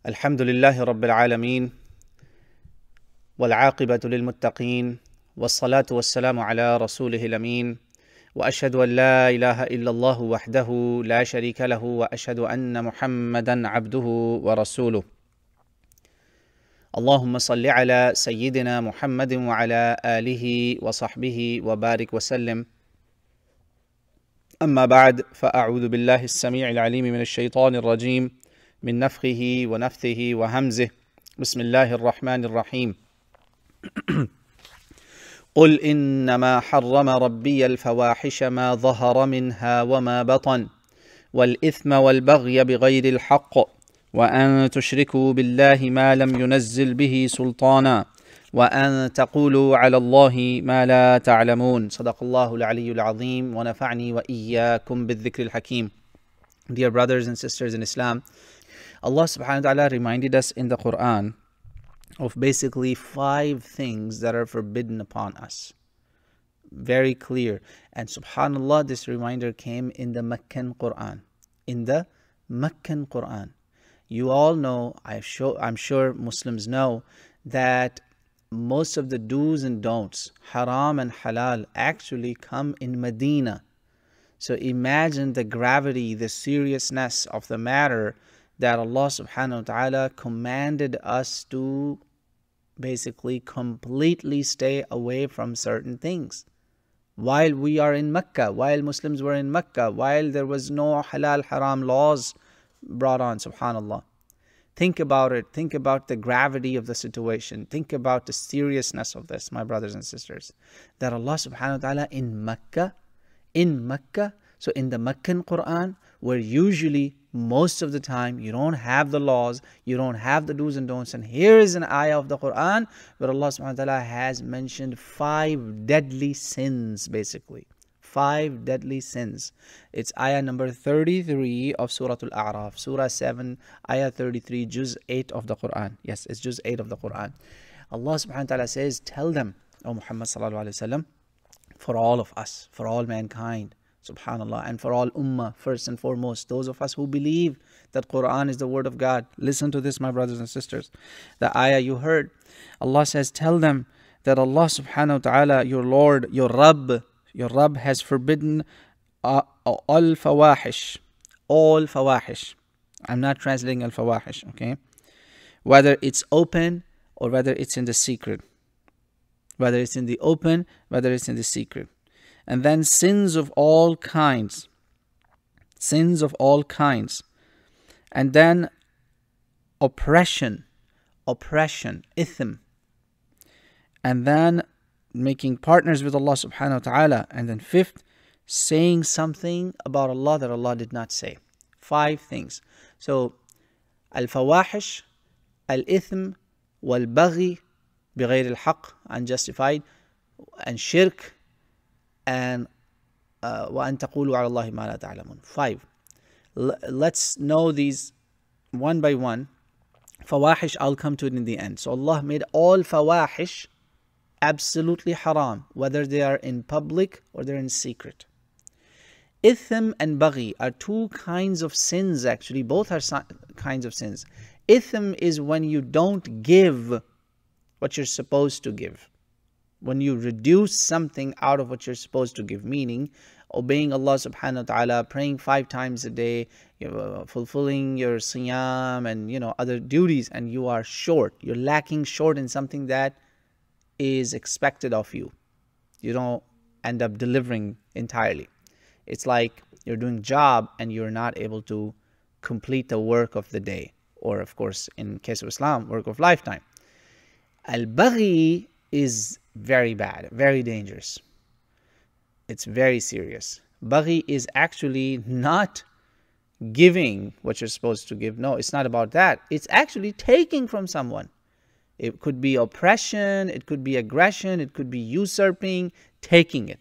الحمد لله رب العالمين والعاقبة للمتقين والصلاة والسلام على رسوله الأمين وأشهد أن لا إله إلا الله وحده لا شريك له وأشهد أن محمدا عبده ورسوله. اللهم صل على سيدنا محمد وعلى آله وصحبه وبارك وسلم. أما بعد، فأعوذ بالله السميع العليم من الشيطان الرجيم من نفخه ونفثه وهمزه. بسم الله الرحمن الرحيم. قل إنما حرم ربي الفواحش ما ظهر منها وما بطن والإثم والبغي بغير الحق وأن تشركوا بالله ما لم ينزل به سلطانا وأن تقولوا على الله ما لا تعلمون. صدق الله العلي العظيم ونفعني وإياكم بالذكر الحكيم. Dear brothers and sisters in Islam, Allah subhanahu wa ta'ala reminded us in the Quran of basically 5 things that are forbidden upon us. Very clear. And subhanallah, this reminder came in the Meccan Quran. In the Meccan Quran. You all know, I'm sure Muslims know, that most of the do's and don'ts, haram and halal, actually come in Medina. So imagine the gravity, the seriousness of the matter that Allah subhanahu wa ta'ala commanded us to basically completely stay away from certain things. While we are in Mecca, while Muslims were in Mecca, while there was no halal haram laws brought on, subhanallah. Think about it. Think about the gravity of the situation. Think about the seriousness of this, my brothers and sisters. That Allah subhanahu wa ta'ala in Mecca, so in the Meccan Quran, where usually most of the time you don't have the laws, you don't have the do's and don'ts. And here is an ayah of the Quran where Allah subhanahu wa ta'ala has mentioned 5 deadly sins, basically. 5 deadly sins. It's ayah number 33 of Surah Al-A'raf, Surah 7, ayah 33, Juz 8 of the Quran. Yes, it's Juz 8 of the Quran. Allah subhanahu wa ta'ala says, tell them, O Muhammad sallallahu alayhi wa sallam, for all of us, for all mankind, subhanallah, and for all ummah, first and foremost, those of us who believe that Quran is the word of God. Listen to this, my brothers and sisters. The ayah you heard, Allah says, tell them that Allah subhanahu wa ta'ala, your Lord, your Rabb has forbidden al-fawahish, all fawahish. I'm not translating al-fawahish, okay? Whether it's open or whether it's in the secret. Whether it's in the open, whether it's in the secret. And then sins of all kinds. Sins of all kinds. And then oppression, ithm. And then making partners with Allah subhanahu wa ta'ala. And then 5th, saying something about Allah that Allah did not say. 5 things. So, al-fawahish, al-ithm, wal-baghi, bighayr al-haq, unjustified, and shirk, and وَأَن تَقُولُوا عَلَى اللَّهِ مَا لَا تَعْلَمُونَ. 5. Let's know these one by one. Fawahish, I'll come to it in the end. So Allah made all fawahish absolutely haram, whether they are in public or they're in secret. Ithm and baghi are 2 kinds of sins actually. Both are kinds of sins. Ithm is when you don't give what you're supposed to give. When you reduce something out of what you're supposed to give, meaning obeying Allah subhanahu wa ta'ala, praying 5 times a day, fulfilling your siyam and other duties, and you are short. You're lacking short in something that is expected of you. You don't end up delivering entirely. It's like you're doing job and you're not able to complete the work of the day, or of course in case of Islam, work of lifetime. Al-baghi is very bad, very dangerous. It's very serious. Baghi is actually not giving what you're supposed to give. No, it's not about that. It's actually taking from someone. It could be oppression, it could be aggression, it could be usurping, taking it.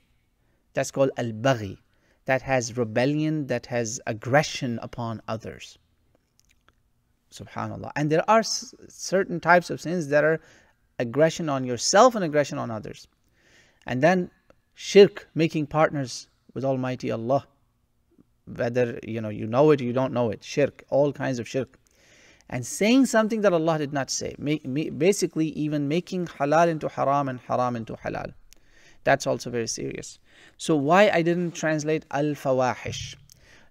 That's called al-baghi. That has rebellion, that has aggression upon others. Subhanallah. And there are certain types of sins that are aggression on yourself and aggression on others. And then shirk, making partners with Almighty Allah. whether you know it or you don't know it. Shirk, all kinds of shirk. And saying something that Allah did not say. Basically, even making halal into haram and haram into halal. That's also very serious. So why I didn't translate al-fawahish?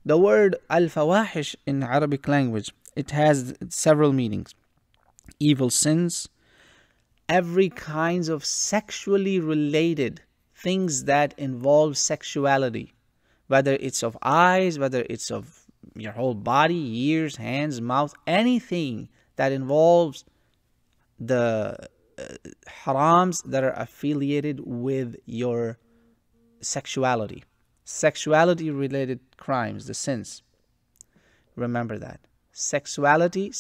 The word al-fawahish in Arabic language, it has several meanings. Evil sins, every kinds of sexually related things that involve sexuality, whether it's of eyes, whether it's of your whole body, ears, hands, mouth, anything that involves the harams that are affiliated with your sexuality. Sexuality related crimes, the sins. Remember that. Sexuality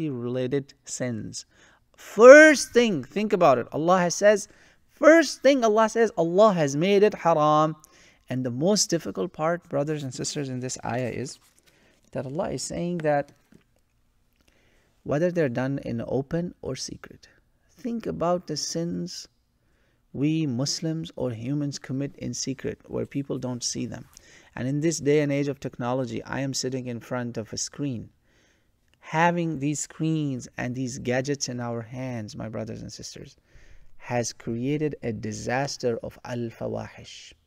related sins. First thing, think about it. First thing Allah says, Allah has made it haram. And the most difficult part, brothers and sisters, in this ayah is that Allah is saying that whether they're done in open or secret. Think about the sins we Muslims or humans commit in secret where people don't see them. And in this day and age of technology, I am sitting in front of a screen. Having these screens and these gadgets in our hands, my brothers and sisters, has created a disaster of al-fawahish.